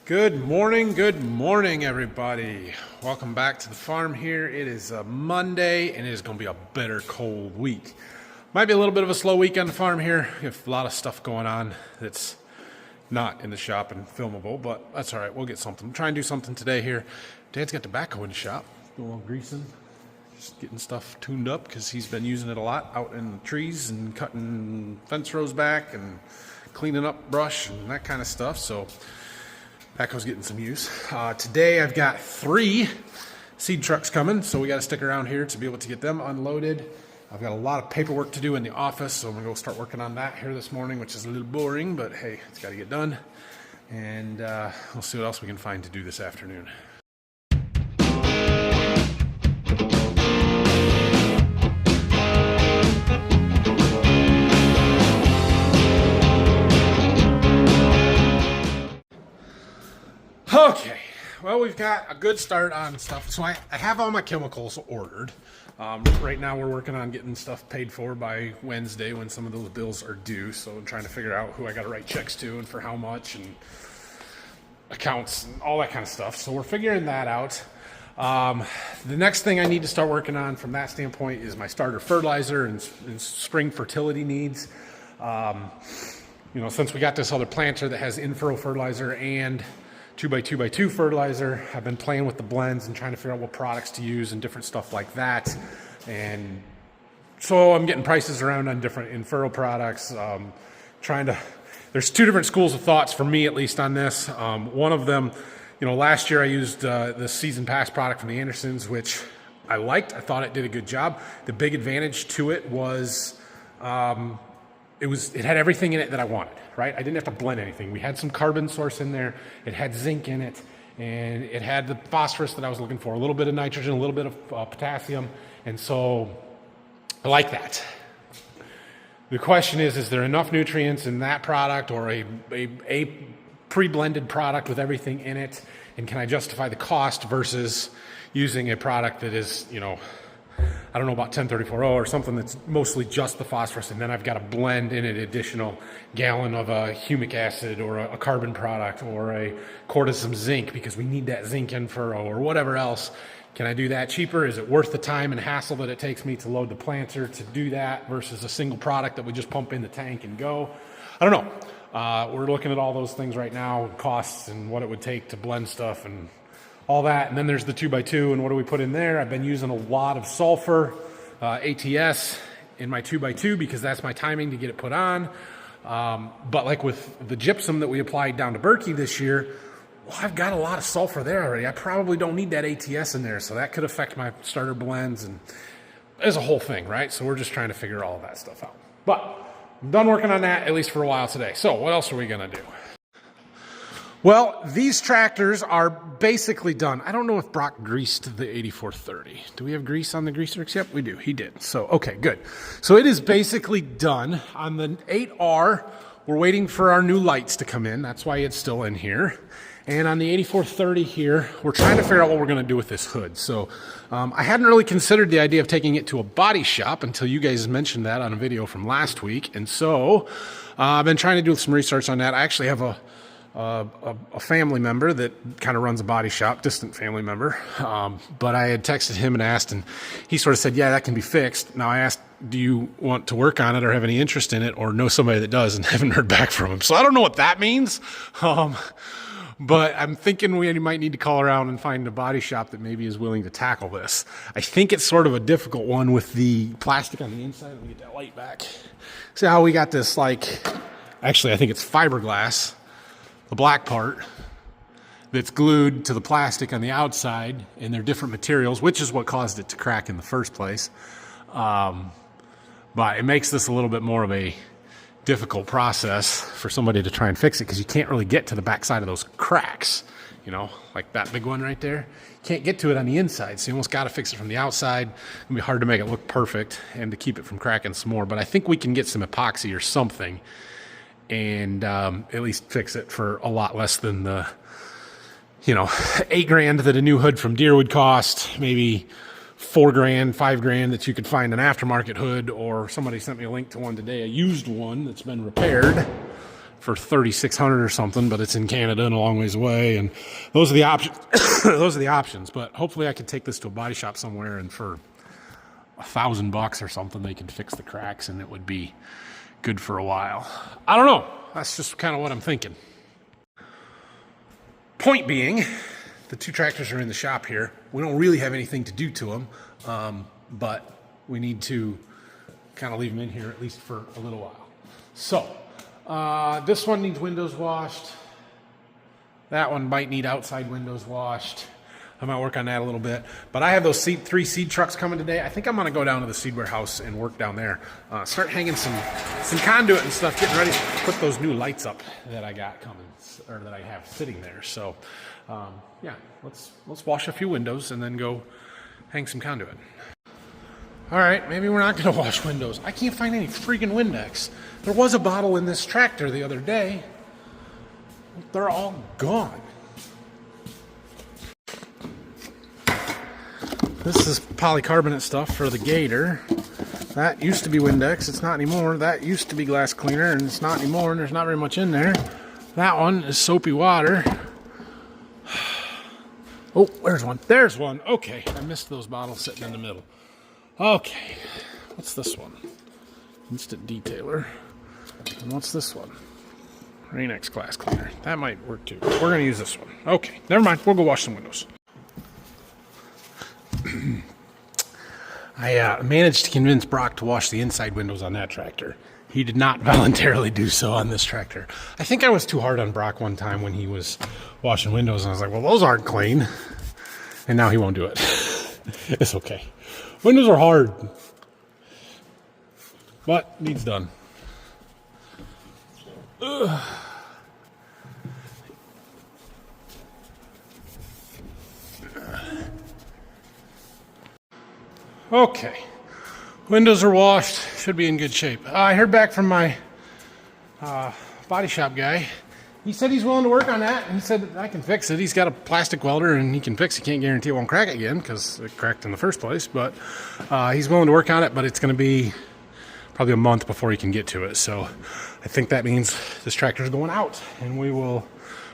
Good morning, everybody. Welcome back to the farm here. It is a Monday, and it is going to be a bitter cold week. Might be a little bit of a slow week on the farm here. We have a lot of stuff going on that's not in the shop and filmable, but that's all right. We'll get something. Try and do something today here. Dad's got tobacco in the shop. A little greasing, just getting stuff tuned up because he's been using it a lot out in the trees and cutting fence rows back and cleaning up brush and that kind of stuff. So backhoe's getting some use. Today I've got 3 seed trucks coming, so we got to stick around here to be able to get them unloaded. I've got a lot of paperwork to do in the office, so I'm going to go start working on that here this morning, which is a little boring, but hey, it's got to get done. And we'll see what else we can find to do this afternoon. Okay, well, we've got a good start on stuff. So I have all my chemicals ordered. Right now we're working on getting stuff paid for by Wednesday when some of those bills are due. So I'm trying to figure out who I got to write checks to and for how much and accounts and all that kind of stuff. So we're figuring that out. The next thing I need to start working on from that standpoint is my starter fertilizer and spring fertility needs. Since we got this other planter that has in-furrow fertilizer and 2x2x2 fertilizer, I've been playing with the blends and trying to figure out what products to use and different stuff like that. And so I'm getting prices around on different in-furrow products. There's 2 different schools of thoughts for me, at least on this. One of them, last year I used the Season Pass product from the Andersons, which I liked. I thought it did a good job. The big advantage to it was it had everything in it that I wanted, right? I didn't have to blend anything. We had some carbon source in there. It had zinc in it, and it had the phosphorus that I was looking for, a little bit of nitrogen, a little bit of potassium, and so I like that. The question is there enough nutrients in that product or a pre-blended product with everything in it, and can I justify the cost versus using a product that is, I don't know about 1034O or something that's mostly just the phosphorus, and then I've got to blend in an additional gallon of a humic acid or a carbon product or a quart of some zinc because we need that zinc in furrow or whatever else. Can I do that cheaper? Is it worth the time and hassle that it takes me to load the planter to do that versus a single product that we just pump in the tank and go? I don't know. We're looking at all those things right now, costs and what it would take to blend stuff and all that. And then there's the 2x2, and what do we put in there? I've been using a lot of sulfur ATS in my 2x2 because that's my timing to get it put on. But like with the gypsum that we applied down to Berkey this year, well, I've got a lot of sulfur there already. I probably don't need that ATS in there, so that could affect my starter blends, and it's a whole thing, right? So we're just trying to figure all of that stuff out. But I'm done working on that, at least for a while today. So what else are we gonna do? Well, these tractors are basically done. I don't know if Brock greased the 8430. Do we have grease on the greasers? Yep, we do. He did. So, okay, good. So it is basically done. On the 8R, we're waiting for our new lights to come in. That's why it's still in here. And on the 8430 here, we're trying to figure out what we're going to do with this hood. So I hadn't really considered the idea of taking it to a body shop until you guys mentioned that on a video from last week. And so I've been trying to do some research on that. I actually have a family member that kind of runs a body shop, distant family member. But I had texted him and asked, and he sort of said, yeah, that can be fixed. Now I asked, do you want to work on it or have any interest in it or know somebody that does, and haven't heard back from him. So I don't know what that means. But I'm thinking we might need to call around and find a body shop that maybe is willing to tackle this. I think it's sort of a difficult one with the plastic on the inside. Let me get that light back. See how we got this, actually I think it's fiberglass, the black part that's glued to the plastic on the outside, and they're different materials, which is what caused it to crack in the first place. But it makes this a little bit more of a difficult process for somebody to try and fix it because you can't really get to the backside of those cracks, like that big one right there. You can't get to it on the inside, so you almost got to fix it from the outside. It's gonna be hard to make it look perfect and to keep it from cracking some more, but I think we can get some epoxy or something and at least fix it for a lot less than the $8,000 that a new hood from Deere would cost, maybe $4,000, $5,000 that you could find an aftermarket hood, or somebody sent me a link to one today, a used one that's been repaired for $3,600 or something, but it's in Canada and a long ways away. And those are the options. Those are the options. But hopefully I could take this to a body shop somewhere, and for $1,000 or something, they could fix the cracks and it would be good for a while. I don't know. That's just kind of what I'm thinking. Point being, the two tractors are in the shop here. We don't really have anything to do to them, but we need to kind of leave them in here at least for a little while. So this one needs windows washed. That one might need outside windows washed. I might work on that a little bit. But I have those three seed trucks coming today. I think I'm going to go down to the seed warehouse and work down there. Start hanging some conduit and stuff, getting ready to put those new lights up that I got coming, or that I have sitting there. So, yeah, let's wash a few windows and then go hang some conduit. All right, maybe we're not going to wash windows. I can't find any freaking Windex. There was a bottle in this tractor the other day. They're all gone. This is polycarbonate stuff for the Gator. That used to be Windex. It's not anymore. That used to be glass cleaner, and it's not anymore, and there's not very much in there. That one is soapy water. Oh, there's one. There's one. Okay, I missed those bottles sitting in the middle. Okay, what's this one? Instant Detailer. And what's this one? Rain-X glass cleaner. That might work too. We're going to use this one. Okay, never mind. We'll go wash some windows. I managed to convince Brock to wash the inside windows on that tractor. He did not voluntarily do so on this tractor. I think I was too hard on Brock one time when he was washing windows, and I was like, well, those aren't clean. And now he won't do it. It's okay. Windows are hard, but needs done. Ugh. Okay, windows are washed, should be in good shape. I heard back from my body shop guy. He said he's willing to work on that. He said I can fix it. He's got a plastic welder and he can fix it. Can't guarantee it won't crack again because it cracked in the first place, but he's willing to work on it, but it's going to be probably a month before he can get to it. So I think that means this tractor is going out, and we will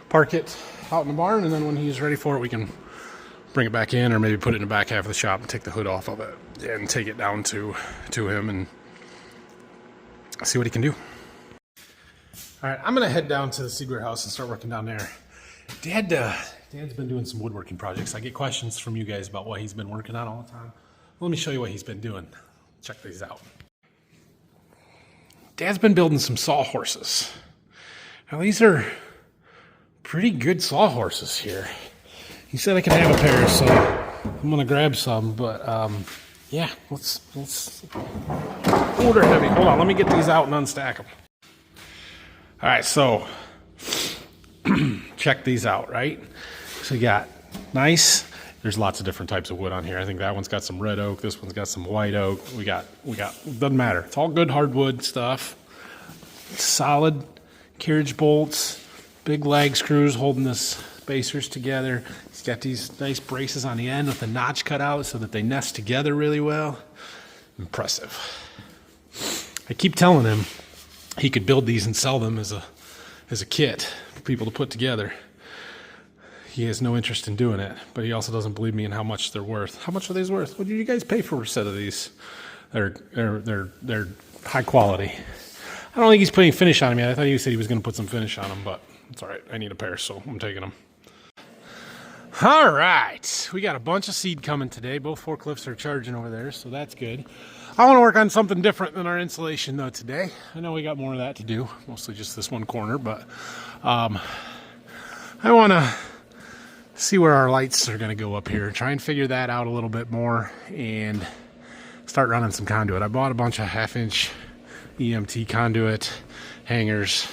park it out in the barn, and then when he's ready for it, we can bring it back in, or maybe put it in the back half of the shop and take the hood off of it and take it down to him and see what he can do. All right, I'm going to head down to the seed warehouse and start working down there. Dad's been doing some woodworking projects. I get questions from you guys about what he's been working on all the time. Let me show you what he's been doing. Check these out. Dad's been building some sawhorses. Now, these are pretty good sawhorses here. He said I can have a pair, so I'm gonna grab some. But yeah, let's order heavy. Hold on, let me get these out and unstack them. All right, so check these out. Right, so you got nice. There's lots of different types of wood on here. I think that one's got some red oak. This one's got some white oak. We got. Doesn't matter. It's all good hardwood stuff. Solid carriage bolts, big lag screws holding the spacers together. He's got these nice braces on the end with the notch cut out so that they nest together really well. Impressive. I keep telling him he could build these and sell them as a kit for people to put together. He has no interest in doing it, but he also doesn't believe me in how much they're worth. How much are these worth? What did you guys pay for a set of these? They're high quality. I don't think he's putting finish on them yet. I thought he said he was going to put some finish on them, but it's all right. I need a pair, so I'm taking them. All right, we got a bunch of seed coming today. Both forklifts are charging over there, so that's good. I want to work on something different than our insulation, though, today. I know we got more of that to do, mostly just this one corner, but I want to see where our lights are going to go up here. Try and figure that out a little bit more and start running some conduit. I bought a bunch of half-inch EMT conduit hangers.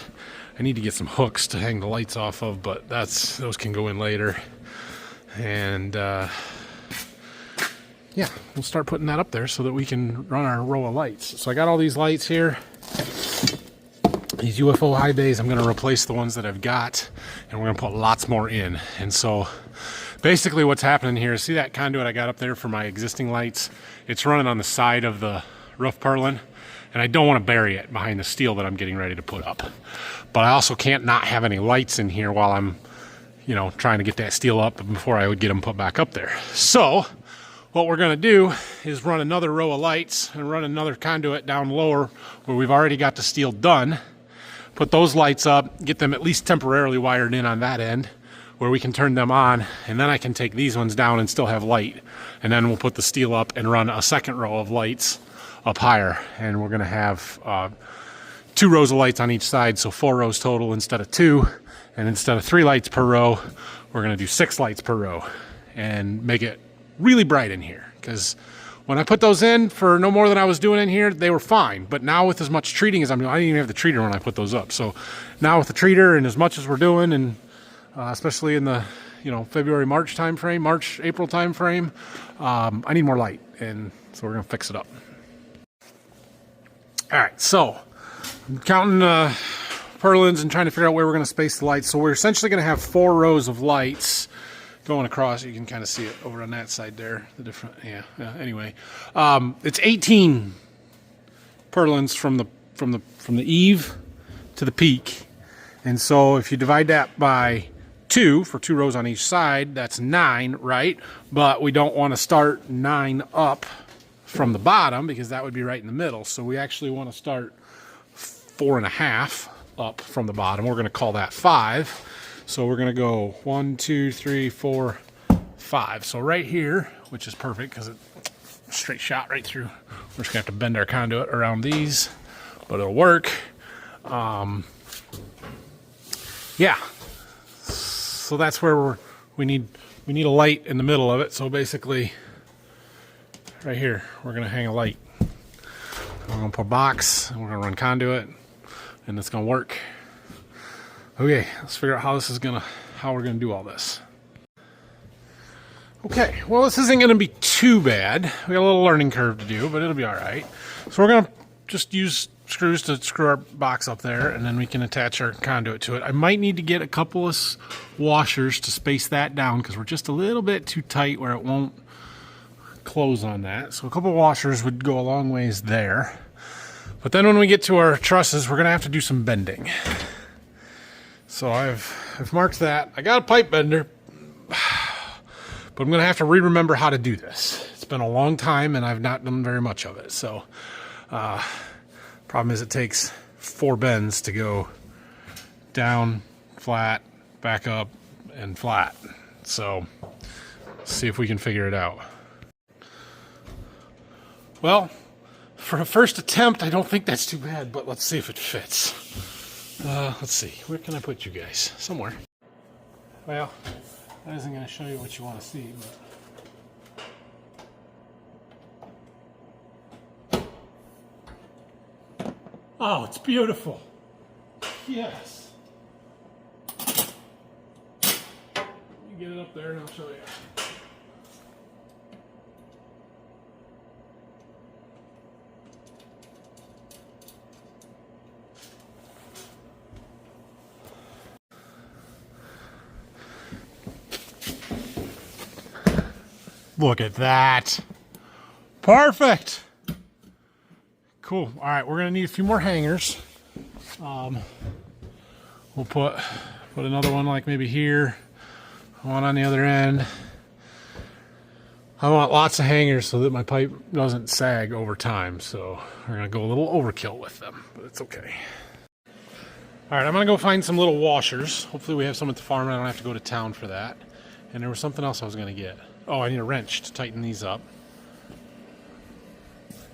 I need to get some hooks to hang the lights off of, but those can go in later. And yeah, we'll start putting that up there so that we can run our row of lights. So I got all these lights here. These UFO high bays, I'm going to replace the ones that I've got, and we're going to put lots more in. And so basically what's happening here is, see that conduit I got up there for my existing lights? It's running on the side of the roof purlin, and I don't want to bury it behind the steel that I'm getting ready to put up. But I also can't not have any lights in here while I'm, you know, trying to get that steel up before I would get them put back up there. So what we're going to do is run another row of lights and run another conduit down lower where we've already got the steel done. Put those lights up, get them at least temporarily wired in on that end where we can turn them on, and then I can take these ones down and still have light. And then we'll put the steel up and run a second row of lights up higher. And we're going to have 2 rows of lights on each side, so 4 rows total instead of 2. And instead of 3 lights per row, we're going to do 6 lights per row and make it really bright in here. Because when I put those in for no more than I was doing in here, they were fine. But now with as much treating as I'm doing, I didn't even have the treater when I put those up. So now with the treater and as much as we're doing, and especially in the, you know, February, March time frame, March, April time frame, I need more light, and so we're gonna fix it up. All right, so I'm counting purlins and trying to figure out where we're gonna space the lights. So we're essentially gonna have 4 rows of lights going across. You can kind of see it over on that side there, the different, anyway. It's 18 purlins from the eave to the peak. And so if you divide that by 2 for 2 rows on each side, that's 9, right? But we don't want to start 9 up from the bottom because that would be right in the middle. So we actually want to start 4.5 up from the bottom. We're going to call that 5. So we're going to go 1, 2, 3, 4, 5. So right here, which is perfect because it's a straight shot right through. We're just going to have to bend our conduit around these, but it'll work. Yeah. So that's where we need a light in the middle of it. So basically, right here, we're going to hang a light. We're going to put a box, and we're going to run conduit, and it's going to work. Okay, let's figure out how we're gonna do all this. Okay, well, this isn't gonna be too bad. We got a little learning curve to do, but it'll be all right. So we're gonna just use screws to screw our box up there, and then we can attach our conduit to it. I might need to get a couple of washers to space that down because we're just a little bit too tight where it won't close on that. So a couple of washers would go a long ways there. But then when we get to our trusses, we're gonna have to do some bending. So I've marked that. I got a pipe bender, but I'm going to have to remember how to do this. It's been a long time, and I've not done very much of it. So problem is it takes 4 bends to go down, flat, back up, and flat. So let's see if we can figure it out. Well, for a first attempt, I don't think that's too bad, but let's see if it fits. Let's see. Where can I put you guys? Somewhere. Well, that isn't going to show you what you want to see, but... Oh, it's beautiful. Yes. You get it up there and I'll show you. Look at that. Perfect. Cool. All right, we're going to need a few more hangers. We'll put another one like maybe here, one on the other end. I want lots of hangers so that my pipe doesn't sag over time. So we're going to go a little overkill with them, but it's okay. All right, I'm going to go find some little washers. Hopefully we have some at the farm and I don't have to go to town for that. And there was something else I was going to get. Oh, I need a wrench to tighten these up.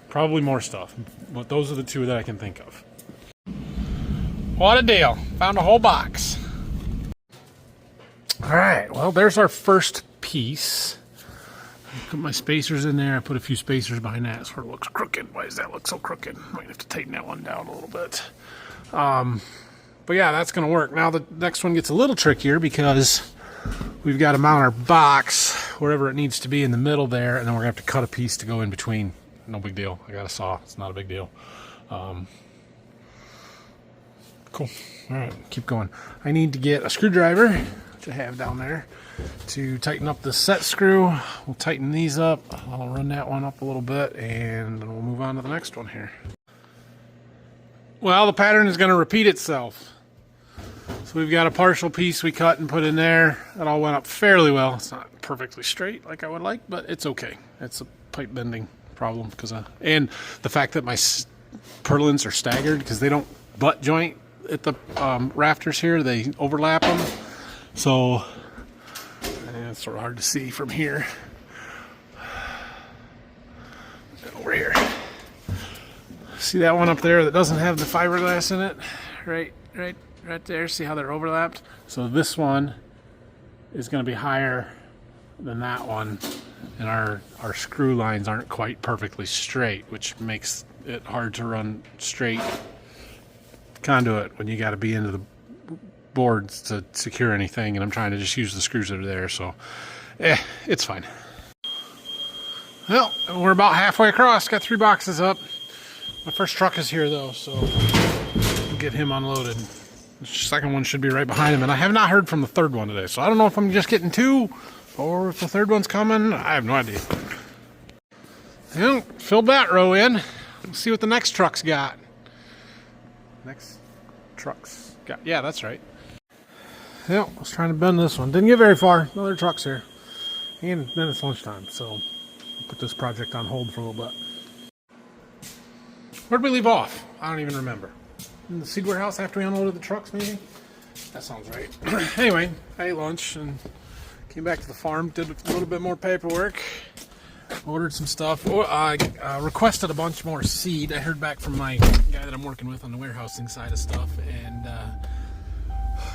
Probably more stuff, but those are the 2 that I can think of. What a deal. Found a whole box. All right, well, there's our first piece. I put my spacers in there. I put a few spacers behind that so it looks crooked. Why does that look so crooked? Might have to tighten that one down a little bit. But yeah, that's going to work. Now the next one gets a little trickier because we've got to mount our box wherever it needs to be in the middle there, and then we're going to have to cut a piece to go in between. No big deal. I got a saw. It's not a big deal. Cool. All right, keep going. I need to get a screwdriver, which I have down there, to tighten up the set screw. We'll tighten these up. I'll run that one up a little bit, and then we'll move on to the next one here. Well, the pattern is going to repeat itself. So we've got a partial piece we cut and put in there. That all went up fairly well. It's not perfectly straight like I would like, but it's okay. It's a pipe bending problem and the fact that my purlins are staggered because they don't butt joint at the rafters here. They overlap them. So it's sort of hard to see from here. Over here. See that one up there that doesn't have the fiberglass in it? Right there. See how they're overlapped? So this one is going to be higher than that one, and our screw lines aren't quite perfectly straight, which makes it hard to run straight conduit when you got to be into the boards to secure anything, and I'm trying to just use the screws that are there, so it's fine. Well, we're about halfway across. Got 3 boxes up. My first truck is here though, so we'll get him unloaded. The second one should be right behind him, and I have not heard from the third one today, so I don't know if I'm just getting 2 or if the third one's coming. I have no idea. Well, filled that row in. Let's see what the next truck's got. Yeah, that's right. Well, I was trying to bend this one. Didn't get very far. Another truck's here. And then it's lunchtime, so I'll put this project on hold for a little bit. Where'd we leave off? I don't even remember. In the seed warehouse after we unloaded the trucks, maybe? That sounds right. Anyway, I ate lunch and came back to the farm, did a little bit more paperwork, ordered some stuff. I requested a bunch more seed. I heard back from my guy that I'm working with on the warehousing side of stuff, and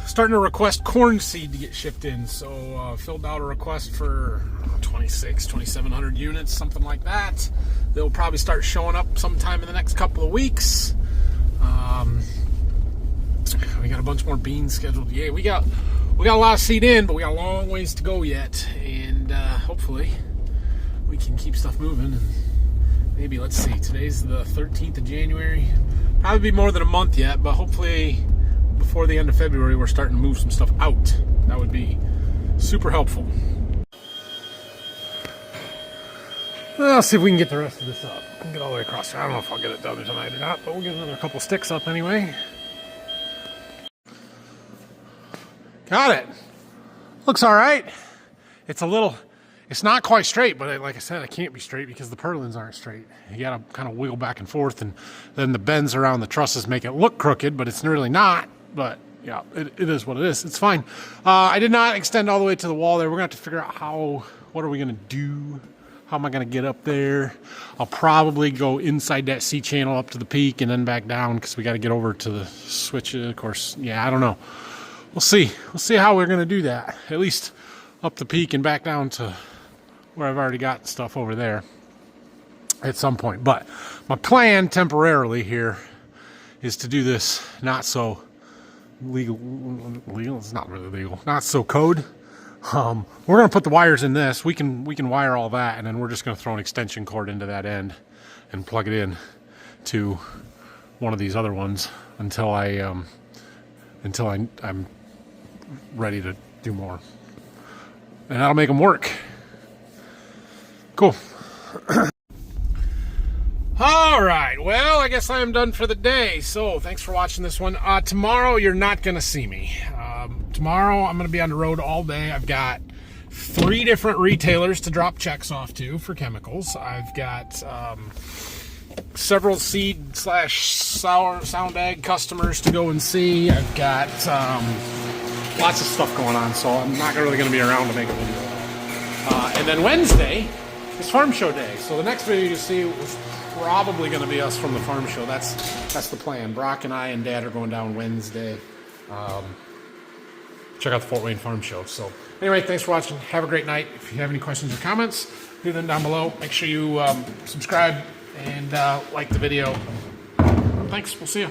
starting to request corn seed to get shipped in. So filled out a request for 2,700 units, something like that. They'll probably start showing up sometime in the next couple of weeks. We got a bunch more beans scheduled. Yeah, we got a lot of seed in, but we got a long ways to go yet, and hopefully we can keep stuff moving. And maybe, let's see, today's the 13th of January. Probably be more than a month yet, but hopefully before the end of February we're starting to move some stuff out. That would be super helpful. Let's see if we can get the rest of this up. We can get all the way across there. I don't know if I'll get it done tonight or not, but we'll get another couple sticks up anyway. Got it. Looks all right. It's not quite straight, but like I said, it can't be straight because the purlins aren't straight. You got to kind of wiggle back and forth, and then the bends around the trusses make it look crooked, but it's really not. But yeah, it is what it is. It's fine. I did not extend all the way to the wall there. We're going to have to figure out what are we going to do? How am I going to get up there? I'll probably go inside that C channel up to the peak and then back down because we got to get over to the switch. Of course, yeah, I don't know. We'll see. We'll see how we're going to do that. At least up the peak and back down to where I've already got stuff over there at some point. But my plan temporarily here is to do this not so legal. It's not really legal. Not so code. We're going to put the wires in this. We can wire all that, and then we're just going to throw an extension cord into that end and plug it in to one of these other ones until I'm ready to do more, and that'll make them work. Cool. All right, well, I guess I am done for the day. So thanks for watching this one. Tomorrow you're not gonna see me. Tomorrow I'm gonna be on the road all day. I've got 3 different retailers to drop checks off to for chemicals. I've got several seed / sound ag customers to go and see. I've got lots of stuff going on, so I'm not really gonna be around to make a video. And then Wednesday is farm show day. So the next video you see was probably going to be us from the farm show. That's the plan. Brock and I and Dad are going down Wednesday. Check out the Fort Wayne Farm Show. So anyway, thanks for watching. Have a great night. If you have any questions or comments, leave them down below. Make sure you subscribe and like the video. Thanks. We'll see you.